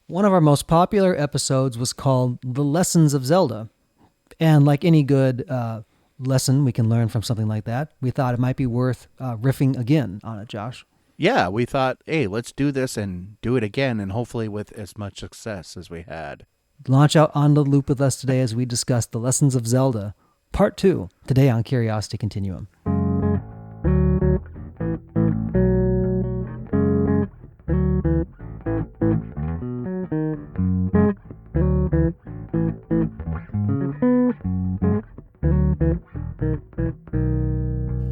One of our most popular episodes was called The Lessons of Zelda. And like any good lesson we can learn from something like that, we thought it might be worth riffing again on it, Josh. Yeah, we thought, hey, let's do this and do it again, and hopefully with as much success as we had. Launch out on the loop with us today as we discuss The Lessons of Zelda, Part 2, today on Curiosity Continuum.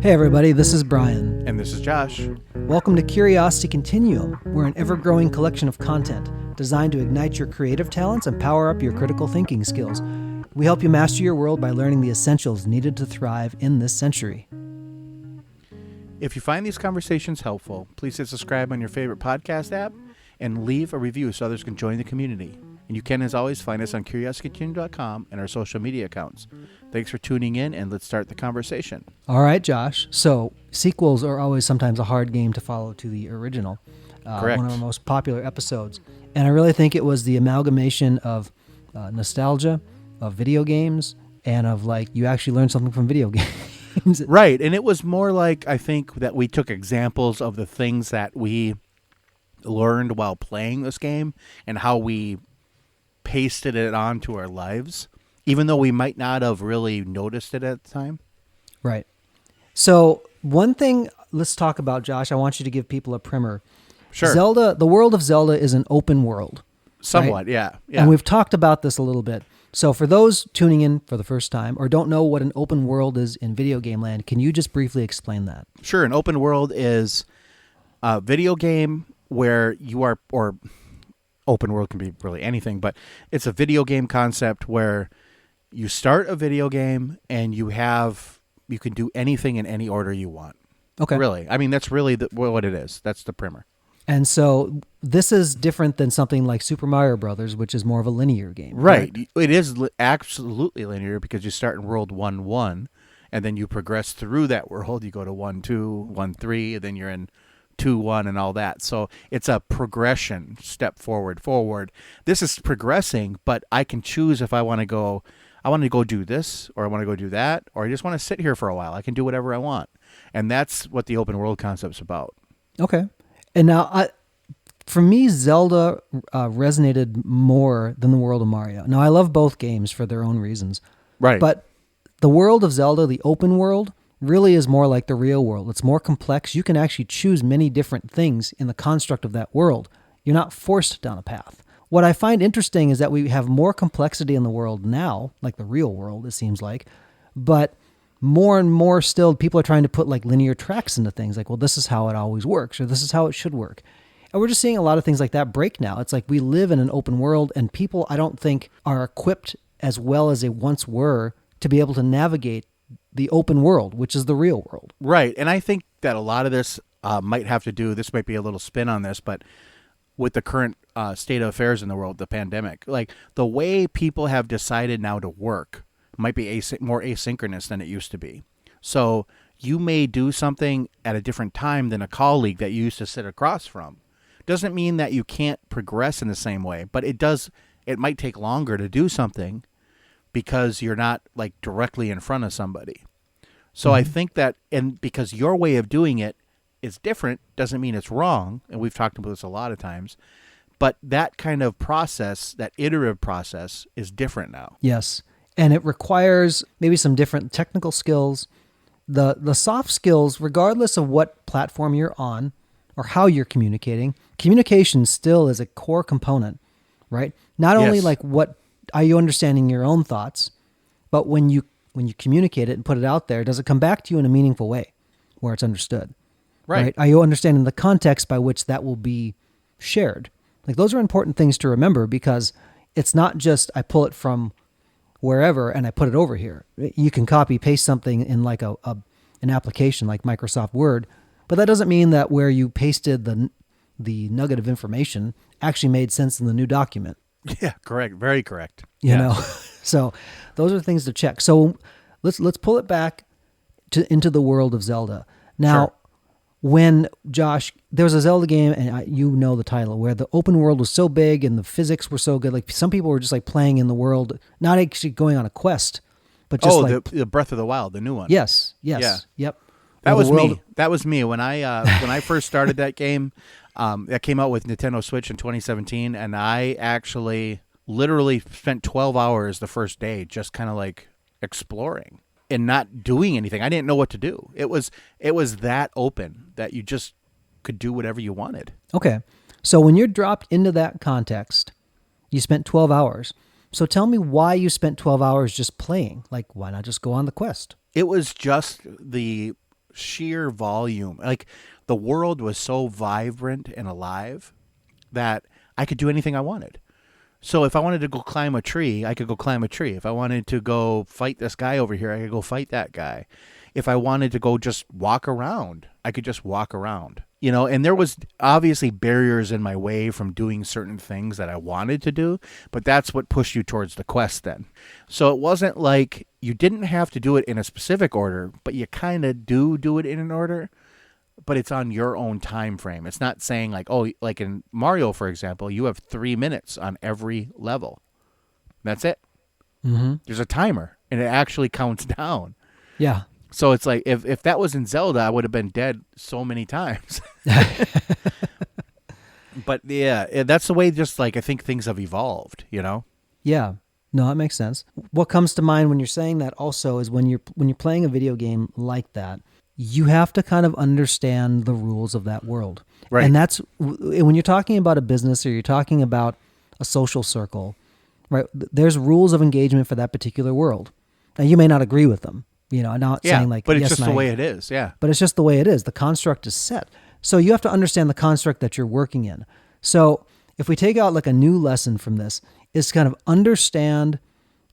Hey everybody, this is Brian. And this is Josh. Welcome to Curiosity Continuum. We're an ever-growing collection of content designed to ignite your creative talents and power up your critical thinking skills. We help you master your world by learning the essentials needed to thrive in this century. If you find these conversations helpful, please hit subscribe on your favorite podcast app and leave a review so others can join the community. And you can, as always, find us on curiositycontinuum.com and our social media accounts. Thanks for tuning in, and let's start the conversation. All right, Josh. So sequels are always sometimes a hard game to follow to the original. Correct. One of our most popular episodes. And I really think it was the amalgamation of nostalgia, of video games, and of like you actually learned something from video games. Right. And it was more like, I think, that we took examples of the things that we learned while playing this game and how we pasted it onto our lives, even though we might not have really noticed it at the time. Right. So one thing let's talk about, Josh, I want you to give people a primer. Sure. Zelda, the world of Zelda is an open world. Somewhat, right? yeah. And we've talked about this a little bit. So for those tuning in for the first time or don't know what an open world is in video game land, can you just briefly explain that? Sure. An open world is a video game where you are, or open world can be really anything, but it's a video game concept where you start a video game and you can do anything in any order you want. Okay. Really. I mean, that's really what it is. That's the primer. And so this is different than something like Super Mario Brothers, which is more of a linear game. Right. Correct? It is absolutely linear because you start in world 1-1 and then you progress through that world. You go to 1-2, 1-3, and then you're in 2-1 and all that. So it's a progression, step forward. This is progressing, but I can choose if I want to go do this, or I want to go do that, or I just want to sit here for a while. I can do whatever I want. And that's what the open world concept's about. Okay. And now, for me, Zelda resonated more than the world of Mario. Now, I love both games for their own reasons. Right. But the world of Zelda, the open world, really is more like the real world. It's more complex. You can actually choose many different things in the construct of that world. You're not forced down a path. What I find interesting is that we have more complexity in the world now, like the real world, it seems like, but more and more still, people are trying to put like linear tracks into things like, well, this is how it always works, or this is how it should work. And we're just seeing a lot of things like that break now. It's like we live in an open world and people, I don't think, are equipped as well as they once were to be able to navigate the open world, which is the real world. Right. And I think that a lot of this might have to do, this might be a little spin on this, but with the current state of affairs in the world, the pandemic, like the way people have decided now to work might be more asynchronous than it used to be. So you may do something at a different time than a colleague that you used to sit across from. Doesn't mean that you can't progress in the same way, but it might take longer to do something because you're not like directly in front of somebody. So I think that, and because your way of doing it is different, doesn't mean it's wrong. And we've talked about this a lot of times, but that kind of process, that iterative process, is different now. Yes. And it requires maybe some different technical skills. The soft skills, regardless of what platform you're on or how you're communicating, communication still is a core component, right? Not only like what are you understanding your own thoughts, but when you communicate it and put it out there, does it come back to you in a meaningful way where it's understood? Right? Are you understanding the context by which that will be shared? Like those are important things to remember because it's not just I pull it from wherever and I put it over here. You can copy paste something in like an application like Microsoft Word, but that doesn't mean that where you pasted the nugget of information actually made sense in the new document. Yeah, correct. Very correct. You know, so those are things to check. So let's pull it back into the world of Zelda. Now, when Josh, there was a Zelda game, and you know the title, where the open world was so big and the physics were so good. Like some people were just like playing in the world, not actually going on a quest, but just the Breath of the Wild, the new one. yes, Yeah. yep. That Where was the world- me. That was me when I first started that game. That came out with Nintendo Switch in 2017, and I actually literally spent 12 hours the first day just kind of like exploring and not doing anything. I didn't know what to do. It was that open that you just could do whatever you wanted. Okay, so when you're dropped into that context, you spent 12 hours. So tell me why you spent 12 hours just playing. Like, why not just go on the quest? It was just the sheer volume. Like the world was so vibrant and alive that I could do anything I wanted. So if I wanted to go climb a tree, I could go climb a tree. If I wanted to go fight this guy over here, I could go fight that guy. If I wanted to go just walk around, I could just walk around. You know, and there was obviously barriers in my way from doing certain things that I wanted to do, but that's what pushed you towards the quest then. So it wasn't like you didn't have to do it in a specific order, but you kind of do it in an order, but it's on your own time frame. It's not saying like, oh, like in Mario, for example, you have 3 minutes on every level. That's it. Mm-hmm. There's a timer, and it actually counts down. Yeah. So it's like if that was in Zelda, I would have been dead so many times. But yeah, that's the way just like I think things have evolved, you know? Yeah. No, that makes sense. What comes to mind when you're saying that also is when you're playing a video game like that, you have to kind of understand the rules of that world. Right. And that's when you're talking about a business or you're talking about a social circle, right? There's rules of engagement for that particular world. Now you may not agree with them. You know, I'm not saying like, but it's yes, just the way it is. Yeah. but it's just the way it is. The construct is set. So you have to understand the construct that you're working in. So if we take out like a new lesson from this, is kind of understand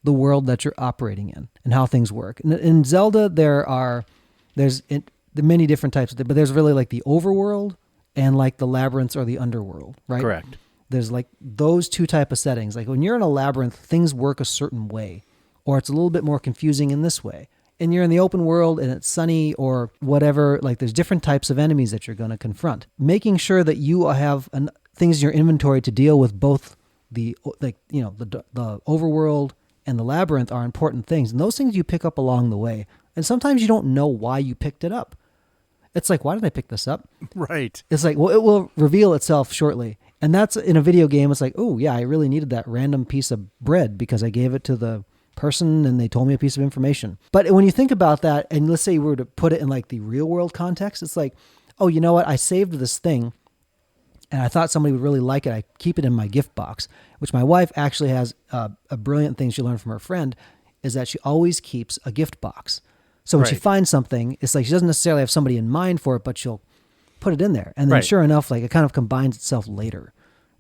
the world that you're operating in and how things work. In Zelda, there's many different types of it, but there's really like the overworld and like the labyrinths or the underworld, right? Correct. There's like those two type of settings. Like when you're in a labyrinth, things work a certain way, or it's a little bit more confusing in this way. And you're in the open world and it's sunny or whatever, like there's different types of enemies that you're going to confront. Making sure that you have things in your inventory to deal with both the overworld and the labyrinth are important things. And those things you pick up along the way. And sometimes you don't know why you picked it up. It's like, why did I pick this up? Right. It's like, well, it will reveal itself shortly. And that's in a video game. It's like, oh yeah, I really needed that random piece of bread because I gave it to the person and they told me a piece of information. But when you think about that, and let's say you were to put it in like the real world context, it's like, oh, you know what? I saved this thing and I thought somebody would really like it. I keep it in my gift box, which my wife actually has a brilliant thing she learned from her friend is that she always keeps a gift box. So when she finds something, it's like she doesn't necessarily have somebody in mind for it, but she'll put it in there. And then sure enough, like it kind of combines itself later.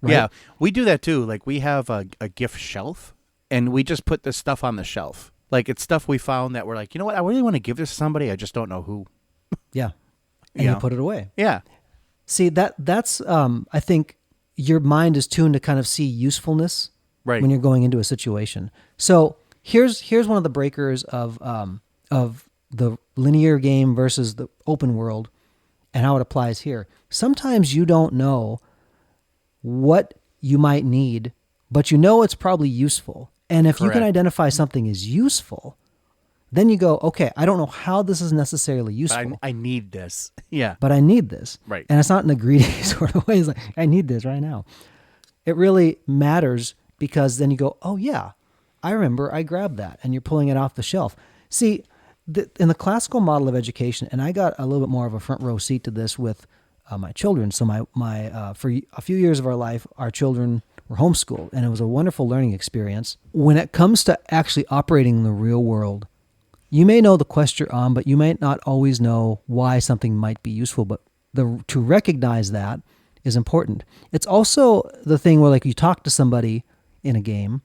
Right? Yeah, we do that too. Like we have a gift shelf and we just put this stuff on the shelf. Like it's stuff we found that we're like, you know what? I really want to give this to somebody. I just don't know who. Yeah. And you put it away. Yeah. See, that's I think your mind is tuned to kind of see usefulness when you're going into a situation. So here's one of the breakers of the linear game versus the open world and how it applies here. Sometimes you don't know what you might need, but you know it's probably useful. And if you can identify something as useful, then you go, okay, I don't know how this is necessarily useful. I need this. Yeah. But I need this. Right. And it's not in a greedy sort of way. It's like, I need this right now. It really matters because then you go, oh yeah, I remember I grabbed that, and you're pulling it off the shelf. See, in the classical model of education, and I got a little bit more of a front row seat to this with my children. So my for a few years of our life, our children were homeschooled, and it was a wonderful learning experience. When it comes to actually operating in the real world, you may know the quest you're on, but you might not always know why something might be useful. But to recognize that is important. It's also the thing where like you talk to somebody in a game,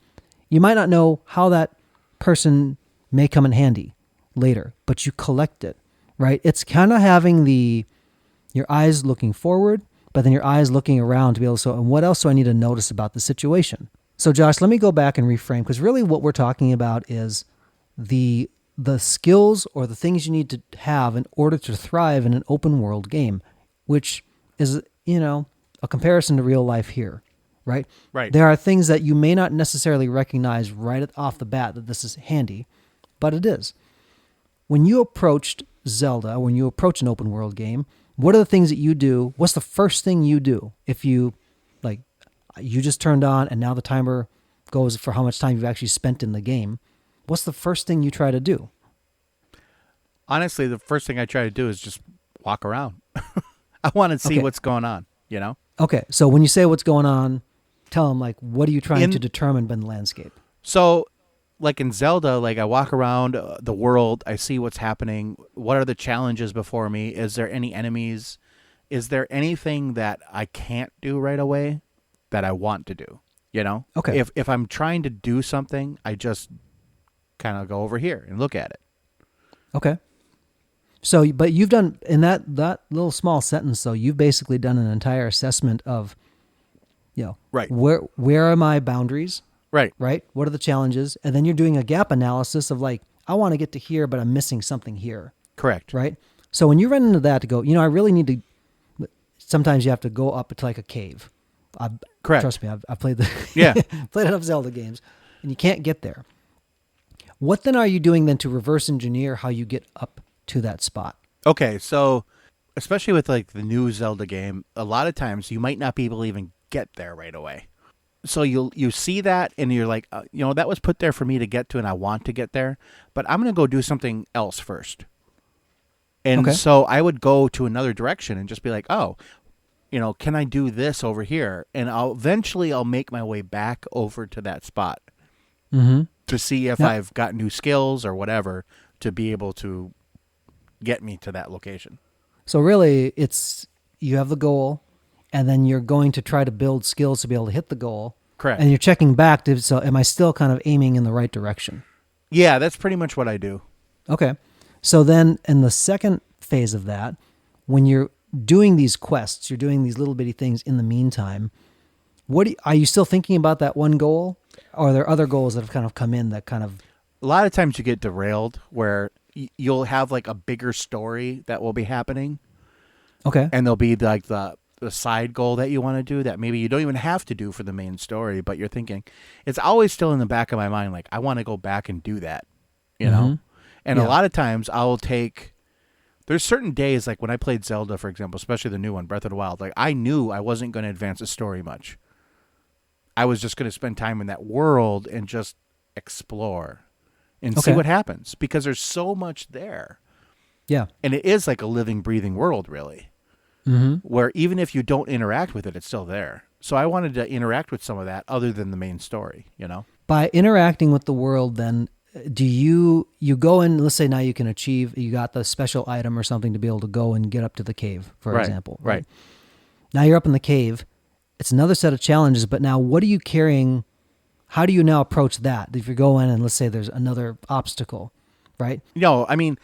you might not know how that person may come in handy later, but you collect it, right? It's kind of having your eyes looking forward, but then your eyes looking around to be able to, and what else do I need to notice about the situation? So Josh, let me go back and reframe, because really what we're talking about is the skills or the things you need to have in order to thrive in an open world game. which is, a comparison to real life here, right? Right. There are things that you may not necessarily recognize right off the bat that this is handy, but it is. When you approached Zelda, when you approach an open world game, what are the things that you do? What's the first thing you do if you, like, you just turned on and now the timer goes for how much time you've actually spent in the game? What's the first thing you try to do? Honestly, the first thing I try to do is just walk around. I want to see Okay. what's going on, you know? Okay, so when you say what's going on, tell them, like, what are you trying to determine in the landscape? So, like in Zelda, like I walk around the world, I see what's happening. What are the challenges before me? Is there any enemies? Is there anything that I can't do right away that I want to do? You know? Okay. If I'm trying to do something, I just kind of go over here and look at it. Okay. So, but you've done, in that little small sentence, though, you've basically done an entire assessment of, Right. where are my boundaries, Right. right? What are the challenges? And then you're doing a gap analysis of, like, I want to get to here, but I'm missing something here, Correct. right? So when you run into that to go, I really need to, sometimes you have to go up to like a cave. Correct. Trust me, I've played Yeah. played enough Zelda games, and you can't get there. What then are you doing then to reverse engineer how you get up to that spot? Okay, so especially with like the new Zelda game, a lot of times you might not be able to even get there right away. So you see that and you're like, that was put there for me to get to, and I want to get there, but I'm gonna go do something else first. And Okay. so I would go to another direction and just be like, oh, can I do this over here? And I'll make my way back over to that spot to see if Yeah. I've got new skills or whatever to be able to get me to that location. So really, it's you have the goal, and then you're going to try to build skills to be able to hit the goal. Correct. And you're checking back to, so am I still kind of aiming in the right direction? Yeah, that's pretty much what I do. Okay. So then in the second phase of that, when you're doing these quests, you're doing these little bitty things in the meantime, are you still thinking about that one goal? Or are there other goals that have kind of come in that kind of... A lot of times you get derailed where you'll have like a bigger story that will be happening, Okay. and there'll be like the side goal that you want to do that maybe you don't even have to do for the main story, but you're thinking, it's always still in the back of my mind, like I want to go back and do that, you know? And Yeah. a lot of times there's certain days, like when I played Zelda, for example, especially the new one, Breath of the Wild, like I knew I wasn't going to advance the story much. I was just going to spend time in that world and just explore and see Okay. what happens, because there's so much there. Yeah. And it is like a living, breathing world, really, where even if you don't interact with it, it's still there. So I wanted to interact with some of that other than the main story, By interacting with the world, then, do you go in, let's say now you got the special item or something to be able to go and get up to the cave, for example. Right. Now you're up in the cave. It's another set of challenges, but now what are you carrying? How do you now approach that? If you go in and let's say there's another obstacle, right? No, I mean,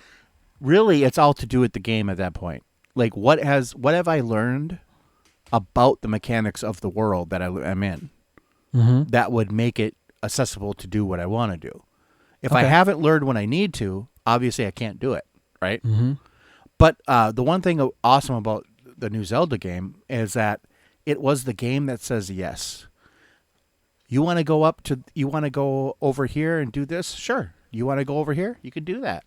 really, it's all to do with the game at that point. Like, what have I learned about the mechanics of the world that I'm in that would make it accessible to do what I want to do? If I Okay. haven't learned what I need to, obviously I can't do it, right? But the one thing awesome about the new Zelda game is that it was the game that says yes. You want to go over here and do this? Sure. You want to go over here? You can do that.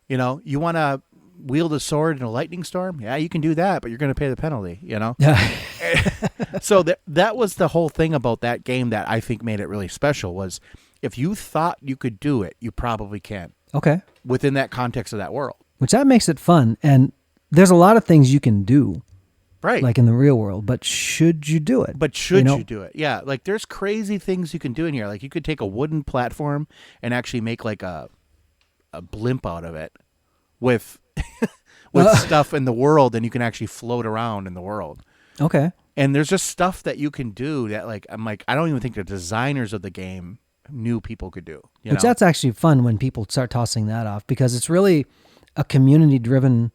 You want to wield a sword in a lightning storm? Yeah, you can do that, but you're going to pay the penalty, Yeah. So that was the whole thing about that game that I think made it really special, was if you thought you could do it, you probably can Okay. within that context of that world. Which that makes it fun. And there's a lot of things you can do, Right. like in the real world, but should you do it? But should know? you do it? Yeah, like there's crazy things you can do in here. Like you could take a wooden platform and actually make like a blimp out of it with stuff in the world, and you can actually float around in the world. Okay. And there's just stuff that you can do that, like, I'm like, I don't even think the designers of the game knew people could do. Which that's actually fun when people start tossing that off, because it's really a community-driven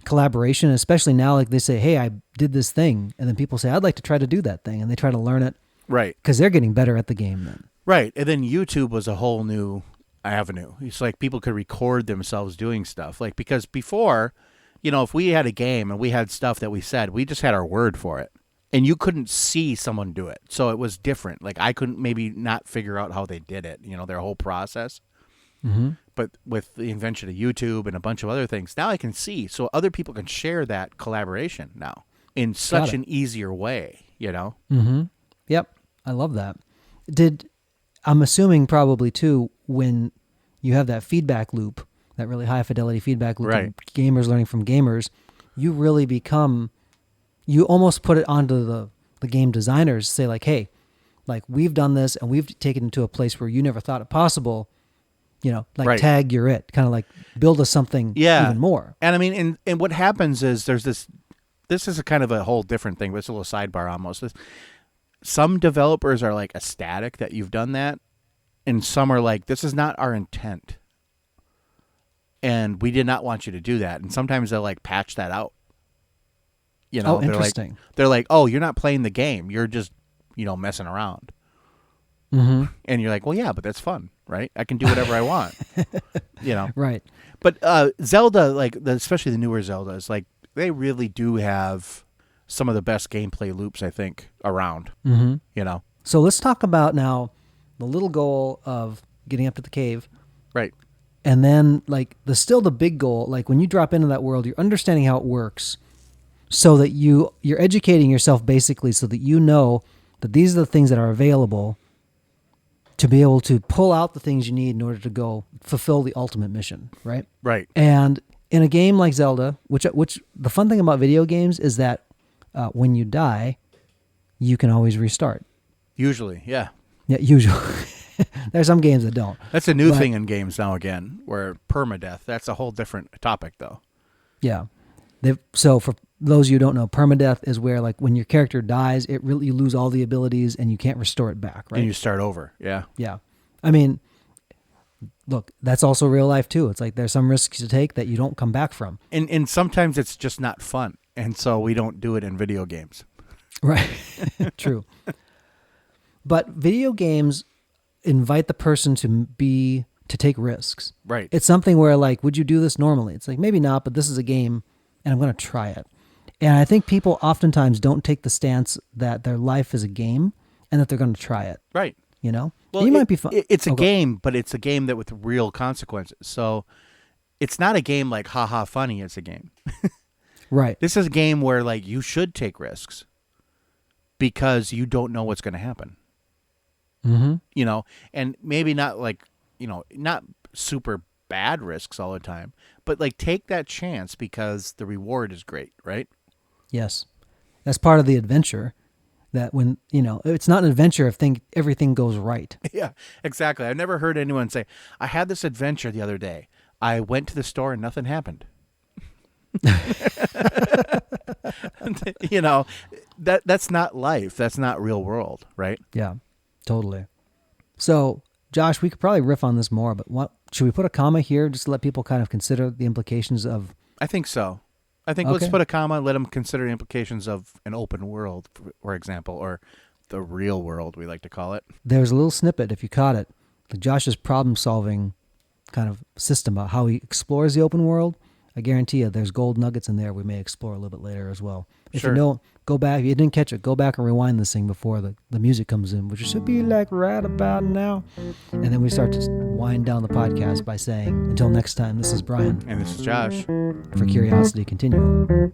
collaboration, especially now. Like they say, hey, I did this thing. And then people say, I'd like to try to do that thing. And they try to learn it Right. because they're getting better at the game then. Right. And then YouTube was a whole new avenue. It's like people could record themselves doing stuff. Like, because before if we had a game and we had stuff that we said, we just had our word for it. And you couldn't see someone do it. So it was different. Like I couldn't maybe not figure out how they did it, their whole process. Mm-hmm. But with the invention of YouTube and a bunch of other things, now I can see. So other people can share that collaboration now in such an easier way, Mm-hmm. Yep. I love that. I'm assuming probably too, when you have that feedback loop, that really high fidelity feedback loop, Right. gamers learning from gamers, you really you almost put it onto the game designers, say like, hey, like we've done this and we've taken it to a place where you never thought it possible, Right. tag, you're it, kind of like build us something even more. And I mean, and what happens is there's this is a kind of a whole different thing, but it's a little sidebar almost. Some developers are like ecstatic that you've done that, and some are like, this is not our intent. And we did not want you to do that. And sometimes they'll like patch that out. Oh, interesting. They're like, oh, you're not playing the game. You're just, messing around. Mm-hmm. And you're like, well, yeah, but that's fun, right? I can do whatever I want, Right. But Zelda, especially the newer Zeldas, like they really do have some of the best gameplay loops, I think, around. Mm-hmm. So let's talk about now the little goal of getting up to the cave. Right. And then still the big goal, like when you drop into that world, you're understanding how it works so that you're educating yourself basically so that you know that these are the things that are available to be able to pull out the things you need in order to go fulfill the ultimate mission, right? Right. And in a game like Zelda, which the fun thing about video games is that when you die, you can always restart. Usually, yeah. Yeah, usually. There's some games that don't. That's a new thing in games now again, where permadeath, that's a whole different topic though. Yeah. So for those of you who don't know, permadeath is where when your character dies, you lose all the abilities and you can't restore it back, right? And you start over, yeah. Yeah. I mean, look, that's also real life too. It's like there's some risks to take that you don't come back from. And sometimes it's just not fun. And so we don't do it in video games. Right. True. But video games invite the person to take risks. Right. It's something where would you do this normally? It's like, maybe not, but this is a game and I'm going to try it. And I think people oftentimes don't take the stance that their life is a game and that they're going to try it. Right. Well, you might be fun. It's a game, but it's a game that with real consequences. So it's not a game like haha funny. It's a game. Right. This is a game where you should take risks because you don't know what's going to happen. Mm-hmm. And maybe not not super bad risks all the time, but take that chance because the reward is great, right? Yes. That's part of the adventure. That when, it's not an adventure if everything goes right. Yeah, exactly. I've never heard anyone say, I had this adventure the other day. I went to the store and nothing happened. That's not life. That's not real world, right? Yeah, totally. So, Josh, we could probably riff on this more, but should we put a comma here just to let people kind of consider the implications of... I think so. Let's put a comma and let them consider the implications of an open world, for example, or the real world, we like to call it. There's a little snippet, if you caught it, Josh's problem-solving kind of system about how he explores the open world. I guarantee you there's gold nuggets in there we may explore a little bit later as well. If Sure. you don't, go back. If you didn't catch it, go back and rewind this thing before the music comes in, which should be right about now. And then we start to wind down the podcast by saying, until next time, this is Brian. And this is Josh. For Curiosity Continuum.